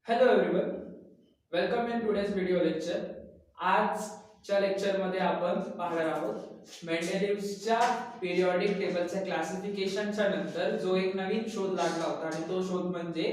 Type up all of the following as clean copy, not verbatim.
Hello everyone, welcome in today's video lecture. आजच्या लेक्चरमध्ये आपण पाहणार आहोत मेंडेलिव्हच्या पिरियॉडिक टेबलच्या क्लासिफिकेशनच्या नंतर जो एक नवीन शोध लागला होता आणि तो शोध म्हणजे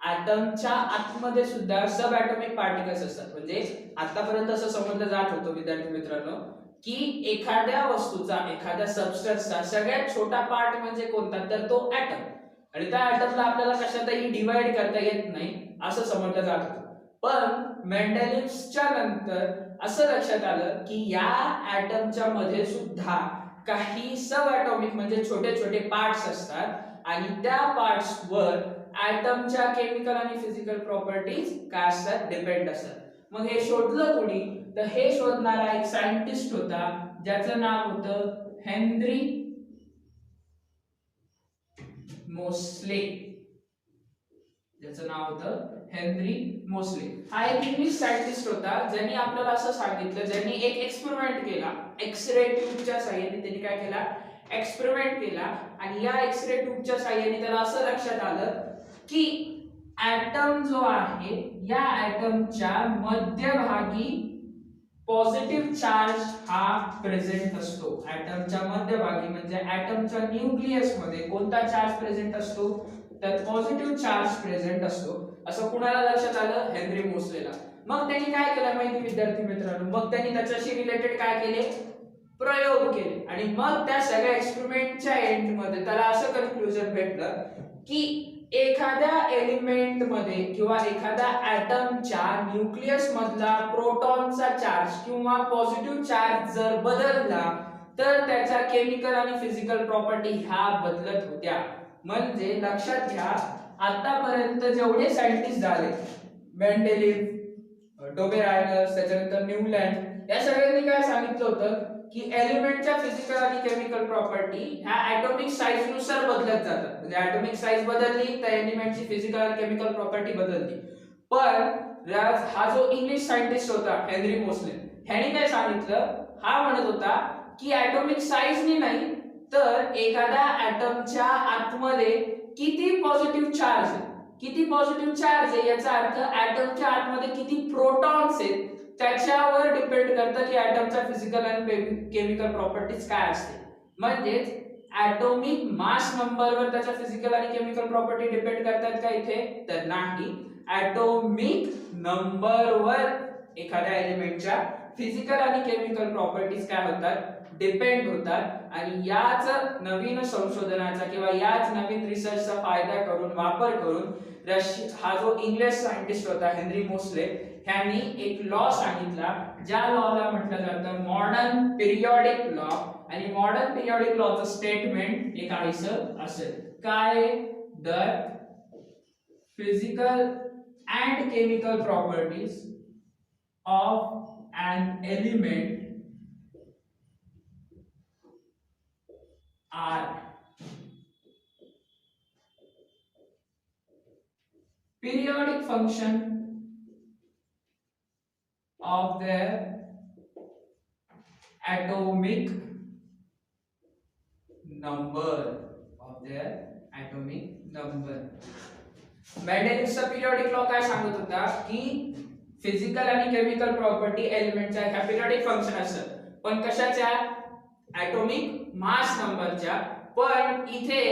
ॲटमच्या आतमध्ये सुद्धा सब ॲटॉमिक पार्टिकल्स असतात. म्हणजे आतापर्यंत असं समजलं जात होतं विद्यार्थी मित्रांनो की एखाद्या वस्तूचा एखाद्या सबस्टन्सचा सगळ्यात छोटा पार्ट म्हणजे कोणता, तर तो ॲटम. आणि त्या ॲटमला आपल्याला कशातही डिवाइड करता येत नाही असं समजलं जात होतं. पण मेंडेलिव्हच्या नंतर असं लक्षात आलं की या ॲटमच्या मध्ये सुद्धा काही सब ॲटॉमिक म्हणजे छोटे छोटे पार्ट्स असतात आणि त्या पार्ट्सवर ॲटमच्या केमिकल आणि फिजिकल प्रॉपर्टीज काय असतात, डिपेंड असतात. मग हे शोधलं कोणी, तर हे शोधणारा एक सायंटिस्ट होता ज्याचं नाव होतं हेनरी मोस्ले. ज्याचं नाव होतं हेनरी मोस्ले. हा एक इंग्लिश सायंटिस्ट होता ज्यांनी आपल्याला असं सांगितलं, ज्यांनी एक एक्सपेरिमेंट केला. एक्स-रे ट्यूबच्या साहाय्याने त्यांनी काय केला, एक्सपेरिमेंट केला. आणि या एक्स-रे ट्यूबच्या साहाय्याने त्याला असं लक्षात आलं की ॲटम जो आहे या ॲटमच्या मध्यभागी पॉझिटिव्ह चार्ज हा प्रेझेंट असतो. ॲटमच्या मध्यभागी म्हणजे ॲटमच्या न्यूक्लियस मध्ये कोणता चार्ज प्रेझेंट असतो, तर पॉझिटिव्ह चार्ज प्रेझेंट असतो. असं कुणाला लक्षात आलं, हेनरी मोस्लेला. मग त्यांनी काय केलं माहिती विद्यार्थी मित्रांनो, मग त्यांनी त्याच्याशी रिलेटेड काय केले, प्रयोग केले. आणि मग त्या सगळ्या एक्सपेरिमेंटच्या एंड मध्ये त्याला असं कन्क्लुजन भेटलं की एखाद्या एलिमेंट मध्ये किंवा एखाद्या ॲटमच्या न्यूक्लियस मधला प्रोटॉनचा चार्ज किंवा पॉझिटिव्ह चार्ज जर बदलला तर त्याच्या केमिकल आणि फिजिकल प्रॉपर्टी ह्या बदलत होत्या. म्हणजे लक्षात घ्या, आतापर्यंत जेवढे सायंटिस्ट झाले, मेंडेलिव्ह, डोबेरायनर्स, त्याच्यानंतर न्यूलँड, या सगळ्यांनी काय सांगितलं होतं की एलिमेंटच्या फिजिकल आणि केमिकल प्रॉपर्टी ह्या ॲटॉमिक साइज नुसार बदलत जातात. म्हणजे ॲटॉमिक साइज बदलली तर एलिमेंटची फिजिकल आणि केमिकल प्रॉपर्टी बदलली. पण हा जो इंग्लिश सायंटिस्ट होता हेनरी मोस्ले, ह्याने काय सांगितलं, हा म्हणत होता की ॲटॉमिक साइजनी नाही तर एखाद्या ॲटमच्या आतमध्ये किती पॉझिटिव्ह चार्ज आहे, किती पॉझिटिव्ह चार्ज आहे याचा अर्थ ॲटमच्या आतमध्ये किती प्रोटॉन्स आहेत त्याच्यावर डिपेंड करतं की ॲटमच्या फिजिकल आणि केमिकल प्रॉपर्टीज काय असते. म्हणजे ॲटॉमिक मास नंबरवर त्याच्या फिजिकल आणि केमिकल प्रॉपर्टी डिपेंड करतात का इथे, तर नाही. ॲटॉमिक नंबरवर एखाद्या एलिमेंटच्या फिजिकल आणि केमिकल प्रॉपर्टीज काय होतात, डिपेंड होतात. आणि याच नवीन संशोधनाचा किंवा याच नवीन रिसर्चचा फायदा करून वापर करून हा जो इंग्लिश सायंटिस्ट होता हेनरी मोस्ले, ह्यांनी एक लॉ सांगितला ज्या लॉला म्हटलं जातं मॉडर्न पिरियॉडिक लॉ. आणि मॉडर्न पिरियॉडिक लॉचं स्टेटमेंट एक काहीसं असेल काय, that physical and chemical properties of an element are periodic function of their atomic number, मेंडेलिव्हचा पिरियॉडिक लॉ काय सांगत होता की फिजिकल आणि केमिकल प्रॉपर्टी एलिमेंटच्या ह्या पिरियॉडिक फंक्शन असतात, पण कशाच्या, ॲटॉमिक मास नंबरच्या. पण इथे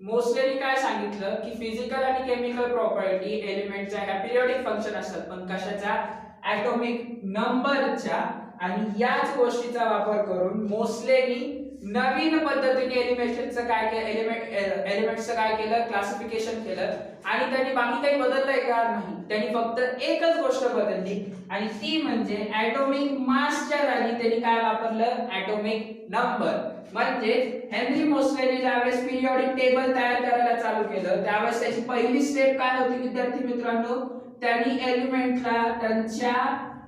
मोस्लेनी काय सांगितलं की फिजिकल आणि केमिकल प्रॉपर्टी एलिमेंटच्या ह्या पिरियॉडिक फंक्शन असतात, पण कशाच्या, ॲटॉमिक नंबरच्या. आणि याच गोष्टीचा वापर करून मोस्लेनी नवीन पद्धतीने एलिमेंटचं काय केलं, एलिमेंट्सचं काय केलं, क्लासिफिकेशन केलं. आणि त्यांनी बाकी काही बदललंय का, नाही. त्यांनी फक्त एकच गोष्ट बदलली आणि ती म्हणजे ॲटॉमिक मासच्या जागी त्यांनी काय वापरलं, ॲटॉमिक नंबर. म्हणजे हेनरी मोस्लेने ज्यावेळेस पिरियॉडिक टेबल तयार करायला चालू केलं त्यावेळेस त्याची पहिली स्टेप काय होती विद्यार्थी मित्रांनो, त्यांनी एलिमेंटला त्यांच्या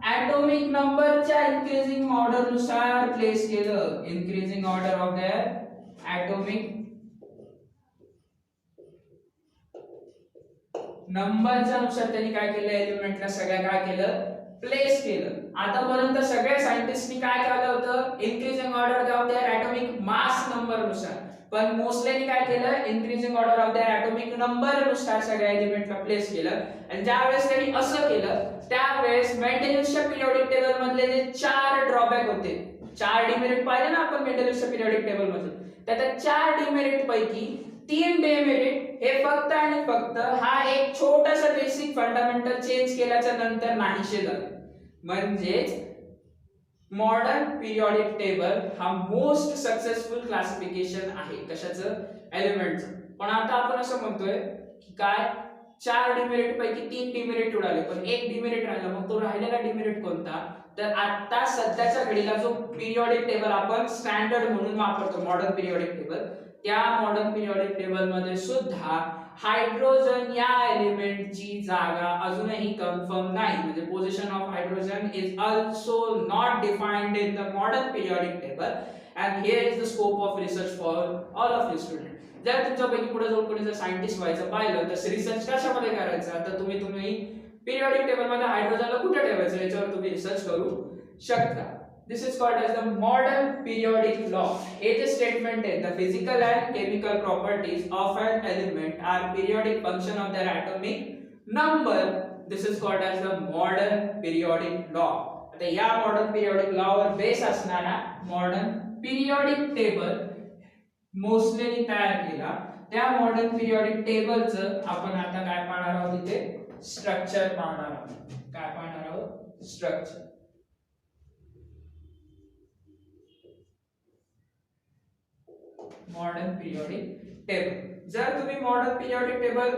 ॲटॉमिक नंबरच्या इन्क्रीजिंग ऑर्डर नुसार प्लेस केलं. Increasing order of their atomic नंबरच्या नुसार त्यांनी काय केलं, एलिमेंटला सगळ्या काय केलं, प्लेस केलं. आतापर्यंत सगळ्या सायंटिस्टनी काय केलं होतं, increasing order of their atomic mass number नुसार. पण मोस्लेनी काय केलं, increasing order of the atomic number नुसार सगळ्या एलिमेंटला प्लेस केलं. आणि ज्यावेळेस त्यांनी असं केलं त्यावेळेस मेंडेलिव्हच्या पिरियडिक टेबल मधले जे 4 ड्रॉबॅक होते, 4 डिमेरिट पाहिले ना आपण मेंडेलिव्हच्या पिरियडिक टेबल मध्ये, त्याच्या 4 डिमेरिट पैकी 3 डिमेरिट हे फक्त आणि फक्त हा एक छोटासा बेसिक फंडामेंटल चेंज केल्याच्या नंतर नाहीसे झाले. म्हणजेच मॉडर्न पिरियडिक टेबल हा मोस्ट सक्सेसफुल क्लासिफिकेशन आहे कशाचं, एलिमेंटचं. पण आता आपण असं म्हणतोय की काय 4 डिमेरिट पैकी 3 डिमेरिट उडाले पण एक डिमेरिट राहिला, मग तो राहिलेला डिमेरिट कोणता, तर आता सध्याच्या घडीला जो पिरियडिक टेबल आपण स्टँडर्ड म्हणून वापरतो मॉडर्न पिरियडिक टेबल, त्या मॉडर्न पिरियडिक टेबल मध्ये सुद्धा हायड्रोजन या एलिमेंटची जागा अजूनही कन्फर्म नाही. म्हणजे position of hydrogen is also not defined in the modern periodic table and here is the scope of research for all of you student. जर तुमच्यापैकी पुढे जाऊन कोणी जर सायंटिस्ट व्हायचं पाहिलं तर रिसर्च कशामध्ये करायचा, तर तुम्ही पिरियडिक टेबल मध्ये हायड्रोजनला कुठे ठेवायचं याच्यावर तुम्ही रिसर्च करू शकता. This is called as the modern periodic law. हे जे स्टेटमेंट आहे, the physical and chemical properties of an element are periodic function of their atomic number. This is called as the modern periodic law. आता या modern periodic law वर base असणारा modern periodic table मोस्लेनी तयार केला. त्या modern periodic टेबलचं आपण आता काय पाहणार आहोत, इथे स्ट्रक्चर पाहणार आहोत. काय पाहणार आहोत, स्ट्रक्चर. Modern periodic table. जर तुम्ही मॉडर्न पिरियडिक टेबल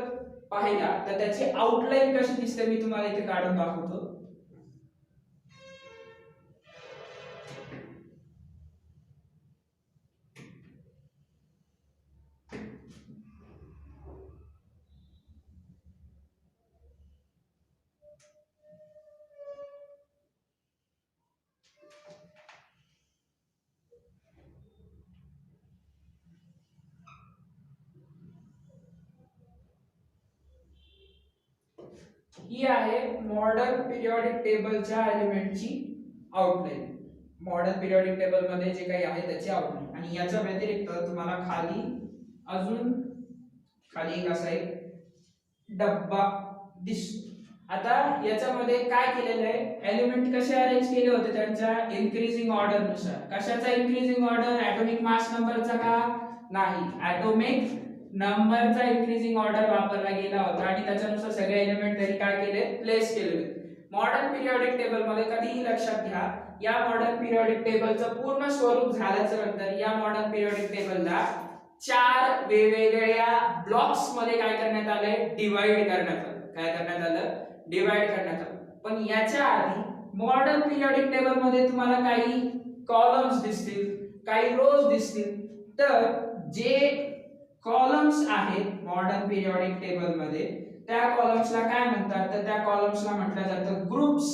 पाहिला तर त्याची आउटलाइन कशी दिसते मी तुम्हाला इथे काढून दाखवतो. ही आहे मॉडर्न पिरियडिक टेबलच्या एलिमेंटची आउटलाइन. मॉडर्न पिरियडिक टेबल मध्ये जे काही आहे त्याची आउटलाइन. आणि याच्या व्यतिरिक्त तुम्हाला खाली अजून एक असा एक डब्बा दिसतो. आता याच्यामध्ये काय केलेलं आहे, एलिमेंट कसे अरेंज केले होते त्यांच्या इन्क्रीजिंग ऑर्डर नुसार. कशाचा इन्क्रीजिंग ऑर्डर, ॲटॉमिक मास नंबरचा का, नाही, ॲटॉमिक नंबरचा इन्क्रीजिंग ऑर्डर वापरला गेला होता आणि त्याच्यानुसार सगळे एलिमेंट त्यांनी काय केले, प्लेस केले. मॉडर्न पिरियडिक टेबल मध्ये कधीही लक्षात घ्या, या मॉडर्न पिरियडिक टेबलचं पूर्ण स्वरूप झाल्याच्या नंतर या मॉडर्न पिरियडिक टेबलला 4 वेगवेगळ्या ब्लॉक्स मध्ये काय करण्यात आले, डिवाइड करण्यात आलं. काय करण्यात आलं, डिवाइड करण्यात आलं. पण याच्या आधी मॉडर्न पिरियडिक टेबल मध्ये तुम्हाला काही कॉलम्स दिसतील, काही रोज दिसतील. तर जे कॉलम्स आहेत मॉडर्न पिरियडिक टेबल मध्ये, त्या कॉलम्सला काय म्हणतात, तर त्या कॉलम्सला म्हटलं जातं ग्रुप्स.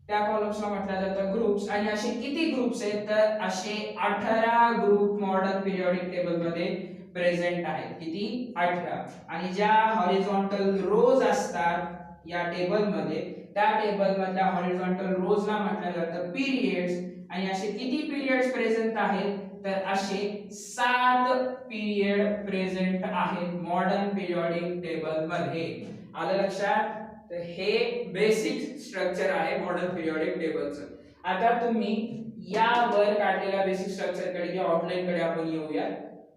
त्या कॉलम्सला म्हटलं जातं ग्रुप्स. आणि असे किती ग्रुप्स आहेत, तर असे 18 ग्रुप मॉडर्न पिरियडिक टेबल मध्ये प्रेझेंट आहेत. किती, 18. आणि ज्या हॉरिझॉन्टल रोज असतात या टेबल मध्ये, त्या टेबल मधल्या हॉरिझॉन्टल रोजला म्हटलं जातं पिरियड्स. आणि असे किती पिरियड्स प्रेझेंट आहेत, तर असे 7 पिरियड प्रेझेंट आहेत मॉडर्न पिरियडिक टेबल मध्ये. आलं लक्षात. तर हे बेसिक स्ट्रक्चर आहे मॉडर्न पिरियडिक टेबलचं. आता तुम्ही यावर काढलेल्या बेसिक स्ट्रक्चर कडे किंवा आउटलाइन कडे आपण येऊया.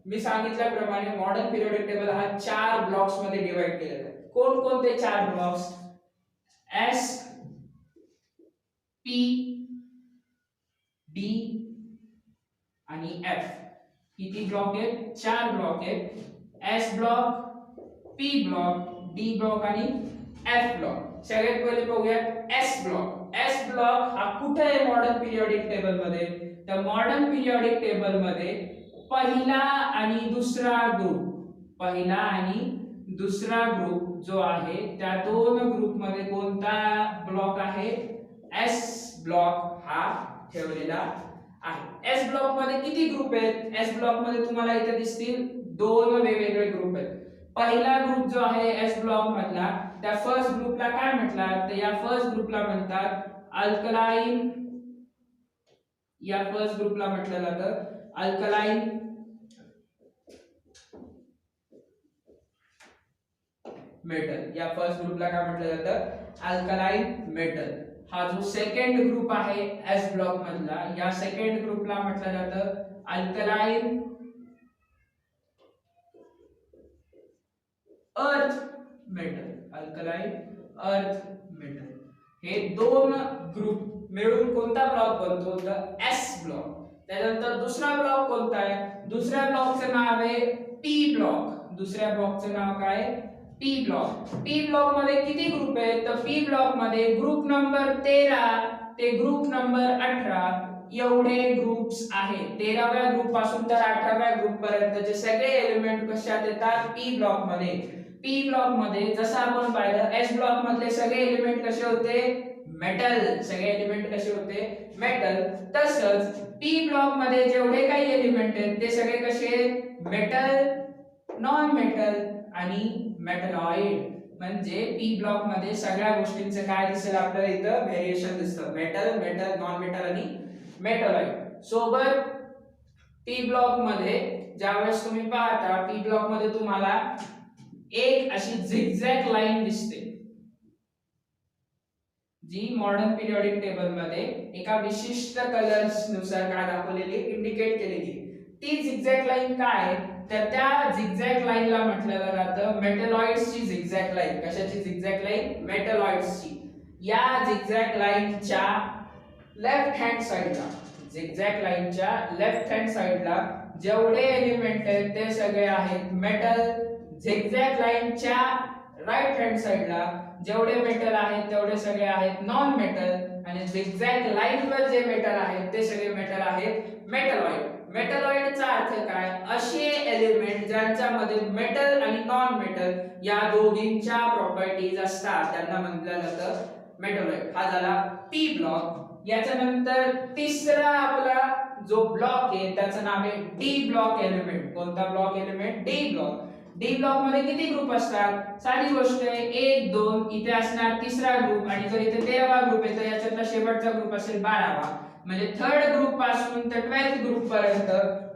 मी सांगितल्याप्रमाणे मॉडर्न पिरियडिक टेबल हा 4 ब्लॉक्स मध्ये डिवाइड केलेला आहे. कोण कोणते 4 ब्लॉक्स, एस, पी, डी आणि एफ. किती ब्लॉक आहेत, 4 ब्लॉक आहेत. S block, P block, D block आणि एफ ब्लॉक. सगळ्यात पहिले पाहूया एस ब्लॉक. एस ब्लॉक हा कुठे आहे मॉडर्न पिरियडिक टेबल मध्ये, तर मॉडर्न पिरियडिक टेबल मध्ये पहिला आणि दुसरा ग्रुप जो आहे त्या दोन ग्रुप मध्ये कोणता ब्लॉक आहे, एस ब्लॉक हा ठेवलेला आहे. एस ब्लॉक मध्ये किती ग्रुप आहेत, एस ब्लॉक मध्ये तुम्हाला इथे दिसतील 2 वेगवेगळे ग्रुप आहेत. पहिला ग्रुप जो आहे एस ब्लॉक मधला, त्या फर्स्ट ग्रुपला काय म्हटलं, तर या फर्स्ट ग्रुपला म्हणतात अल्कलाइन. या फर्स्ट ग्रुपला म्हटलं जातं अल्कलाइन मेटल. या फर्स्ट ग्रुपला काय म्हटलं जातं, अल्कलाइन मेटल. हा जो सेकंड ग्रुप आहे एस ब्लॉक मधला, या सेकंड ग्रुपला म्हटलं जातं alkaline earth metal. Alkaline earth metal. हे दोन ग्रुप मिळून कोणता ब्लॉक बनतो, तर एस ब्लॉक. त्यानंतर दुसरा ब्लॉक कोणता आहे, दुसऱ्या ब्लॉकचं नाव आहे पी ब्लॉक. दुसऱ्या ब्लॉकचं नाव काय, पी ब्लॉक. पी ब्लॉक मध्ये किती ग्रुप आहेत, तर पी ब्लॉक मध्ये ग्रुप नंबर 13 ते ग्रुप नंबर 18 एवढे ग्रुप्स आहेत. 13व्या ग्रुप पासून तर 18व्या ग्रुप पर्यंतचे सगळे एलिमेंट कशात येतात, पी ब्लॉक मध्ये. पी ब्लॉक मध्ये जसं आपण पाहिलं एस ब्लॉक मधले सगळे एलिमेंट कसे होते, मेटल. सगळे एलिमेंट कसे होते, मेटल. तसंच पी ब्लॉक मध्ये जेवढे काही एलिमेंट आहेत ते सगळे कसे, मेटल, नॉन मेटल आणि मेटलॉइड. म्हणजे पी ब्लॉक मध्ये सगळ्या गोष्टींचं काय दिसेल आपल्याला, इथं व्हेरिएशन दिसतं. मेटल, मेटल, नॉन मेटल आणि मेटलॉइड सोबत. पी ब्लॉक मध्ये ज्यावेळेस तुम्ही पाहता, पी ब्लॉक मध्ये तुम्हाला एक अशी झिगझॅग लाईन दिसते, जी मॉडर्न पिरियोडिक टेबल मध्ये एका विशिष्ट कलर्स नुसार काय दाखवलेली, इंडिकेट केलेली. ती झिगझॅग लाईन काय, तर त्या झिगझॅग लाईनला म्हटलं जातं मेटलॉइड्सची झिगझॅग लाईन. कशाची झिगझॅग लाईन, मेटलॉइड्सची. या झिगझॅग लाईनच्या लेफ्ट हँड साइडला, झिगझॅग लाईनच्या लेफ्ट हँड साइडला जेवढे एलिमेंट आहेत ते सगळे आहेत मेटल. झिगझॅग लाईनच्या राइट हँड साइडला जेवढे मेटल आहेत तेवढे सगळे आहेत नॉन मेटल. आणि झिगझॅग लाईनवर जे मेटल आहेत ते सगळे मेटल आहेत मेटलॉइड. मेटलॉइडचा अर्थ काय, असे एलिमेंट ज्यांच्यामध्ये मेटल आणि नॉन मेटल या दोघींच्या प्रॉपर्टीज असतात त्यांना म्हटलं जातं मेटलॉइड. हा झाला पी ब्लॉक. याच्यानंतर तिसरा आपला जो ब्लॉक आहे त्याचं नाव आहे डी ब्लॉक एलिमेंट. कोणता block element, D block. D block मध्ये किती ग्रुप असतात, साधी गोष्ट आहे 1 2. इथे असणार तिसरा ग्रुप आणि जर इथे 13वा ग्रुप आहे तर याच्यातला शेवटचा ग्रुप असेल 12वा. म्हणजे थर्ड ग्रुप पासून तर 12th ग्रुप पर्यंत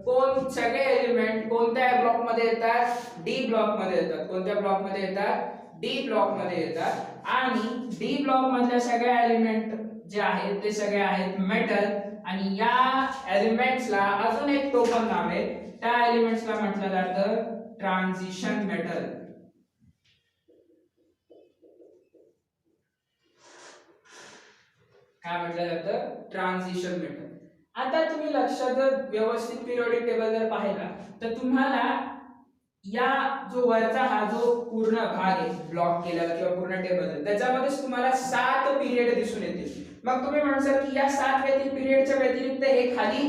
कोण सगळे एलिमेंट कोणत्या ब्लॉक मध्ये येतात, डी ब्लॉक मध्ये येतात. कोणत्या ब्लॉक मध्ये येतात, डी ब्लॉक मध्ये येतात. आणि डी ब्लॉक मधल्या सगळ्या एलिमेंट जे आहेत ते सगळे आहेत मेटल. आणि या एलिमेंट्सला अजून एक टोपण नाव आहे, त्या एलिमेंट्सला म्हटलं जातं ट्रान्झिशन मेटल. काय म्हटलं जातं, ट्रान्झिशन मेटल. आता तुम्ही लक्षात जर व्यवस्थित पिरियोडिक टेबल जर पाहिला तर तुम्हाला या जो वरचा हा जो पूर्ण भाग आहे ब्लॉक केलेला किंवा पूर्ण टेबल त्याच्यामध्ये तुम्हाला 7 पिरियड दिसून येतील. मग तुम्ही म्हणसाल की या 7 पिरियडच्या व्यतिरिक्त हे खाली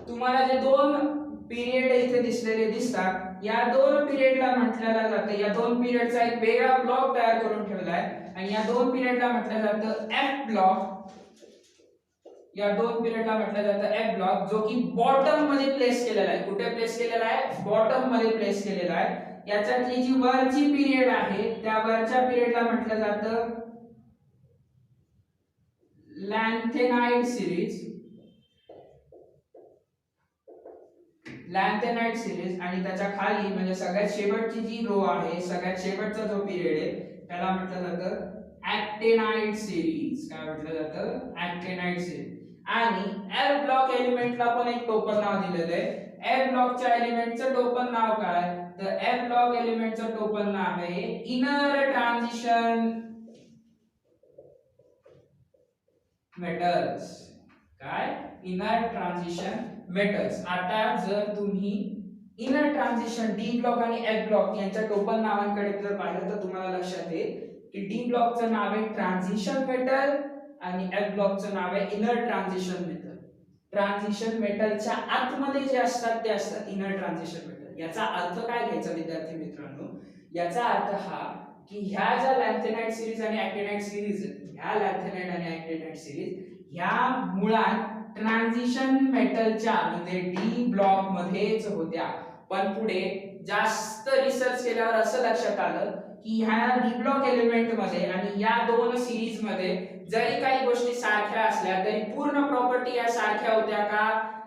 तुम्हाला जे 2 पिरियड इथे दिसलेले दिसतात, या 2 पिरियडला म्हटलं जातं, या 2 पिरियडचा एक वेगळा ब्लॉक तयार करून ठेवला आहे आणि या 2 पिरियडला म्हटलं जातं एफ ब्लॉक. या 2 पिरियडला म्हटलं जातं एफ ब्लॉक, जो की बॉटम मध्ये प्लेस केलेला आहे. कुठे प्लेस केलेला आहे, बॉटम मध्ये प्लेस केलेला आहे. याच्यातली जी वरची पिरियड आहे त्या वरच्या पिरियडला म्हटलं जातं लॅन्थेनाइड सिरीज. लॅन्थेनाइड सिरीज. आणि त्याच्या खाली म्हणजे सगळ्यात शेवटची जी रो आहे, सगळ्यात शेवटचा जो पिरियड आहे त्याला म्हटलं जातं ऍक्टिनाइड सिरीज. काय म्हटलं जातं, ऍक्टिनाइड सिरीज. आणि एफ ब्लॉक एलिमेंटला पण एक टोपण नाव दिलेलं आहे. एफ ब्लॉकच्या एलिमेंटचं टोपण नाव काय, तर एफ ब्लॉक एलिमेंटचं टोपण नाव आहे इनर ट्रान्झिशन मेटल्स. काय, इनर ट्रान्झिशन मेटल्स. आता जर तुम्ही इनर ट्रान्झिशन डी ब्लॉक आणि एफ ब्लॉक यांच्या टोपण नावांकडे जर पाहिलं तर तुम्हाला लक्षात येईल की डी ब्लॉकचं नाव आहे ट्रान्झिशन मेटल आणि एफ ब्लॉकचं नाव आहे इनर ट्रान्झिशन मेटल. ट्रान्झिशन मेटलच्या आतमध्ये जे असतात ते असतात इनर ट्रान्झिशन मेटल. याचा अर्थ काय घ्यायचा विद्यार्थी मित्रांनो, याचा अर्थ हा की ह्या ज्या लॅन्थेनाइड सिरीज आणि ऍक्टिनाइड सिरीज आहेत, ह्या लॅन्थेनाइड आणि ऍक्टिनाइड सिरीज ह्या मुळात ट्रान्झिशन मेटलच्या म्हणजे डी ब्लॉक मध्येच होत्या. पण पुढे जास्त रिसर्च केल्यावर असं लक्षात आलं की ह्या डी ब्लॉक एलिमेंट मध्ये आणि या 2 सिरीज मध्ये जरी काही गोष्टी सारख्या असल्या तरी पूर्ण प्रॉपर्टी या सारख्या होत्या का,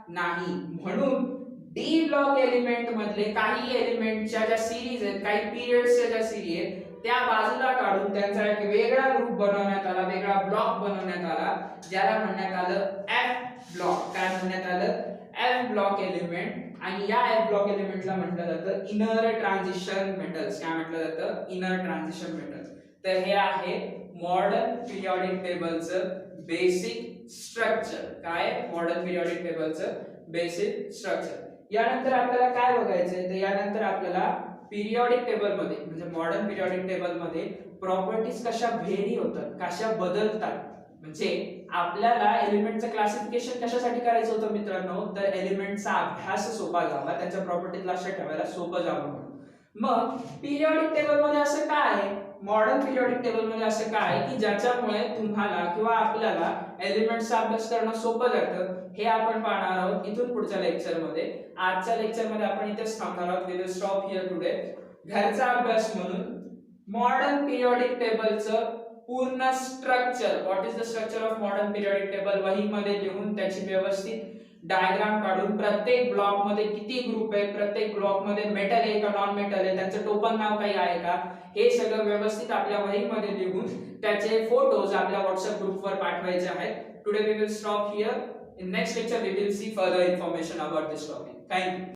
नाही. म्हणून डी ब्लॉक एलिमेंट मधले काही एलिमेंटच्या ज्या सिरीज आहेत, काही पिरियड्सच्या ज्या सिरीज आहेत त्या बाजूला काढून त्यांचा एक वेगळा ग्रुप बनवण्यात आला, वेगळा ब्लॉक बनवण्यात आला, ज्याला म्हणण्यात आलं एफ ब्लॉक. काय म्हणण्यात आलं? F block element. आणि या एफ ब्लॉक एलिमेंटला म्हटलं जातं इनर ट्रान्झिशन मेटल्स. काय म्हटलं जातं? Inner transition metals. तर हे आहे मॉडर्न पिरियोडिक टेबलचं बेसिक स्ट्रक्चर. काय? मॉडर्न पिरियोडिक टेबलचं बेसिक स्ट्रक्चर. यानंतर आपल्याला काय बघायचंय? तर यानंतर आपल्याला पिरियोडिक टेबल मध्ये म्हणजे मॉडर्न पिरियोडिक टेबल मध्ये प्रॉपर्टीज कशा व्हेरी होतात, कशा बदलतात. म्हणजे आपल्याला एलिमेंटचं क्लासिफिकेशन कशासाठी करायचं होतं मित्रांनो? तर एलिमेंटचा अभ्यास सोपा जावा, त्याच्या प्रॉपर्टीज लक्षात ठेवायला सोपं जावं म्हणून. मग पिरियोडिक टेबल मध्ये असं काय आहे? मॉडर्न पिरियोडिक टेबल मध्ये असं काय की ज्याच्यामुळे तुम्हाला किंवा आपल्याला एलिमेंट्सचा अभ्यास करणं सोपं जातं, हे आपण पाहणार आहोत इथून पुढच्या लेक्चर मध्ये. आजच्या लेक्चर मध्ये आपण इथेच थांबणार आहोत. We will stop here today. घरचा अभ्यास म्हणून मॉडर्न पिरियोडिक टेबलचं पूर्ण structure, what is the structure of modern periodic table वहीमध्ये लिहून त्याची व्यवस्थित डायग्राम काढून प्रत्येक ब्लॉक मध्ये किती ग्रुप आहे, प्रत्येक ब्लॉक मध्ये मेटल आहे का नॉन मेटल आहे, त्यांचं टोपण नाव काही आहे का, हे सगळं व्यवस्थित आपल्या वहीमध्ये लिहून त्याचे फोटोज आपल्या व्हॉट्सअप ग्रुपवर पाठवायचे आहेत. Today we will stop here. In next lecture we will see further information about this topic. Thank you.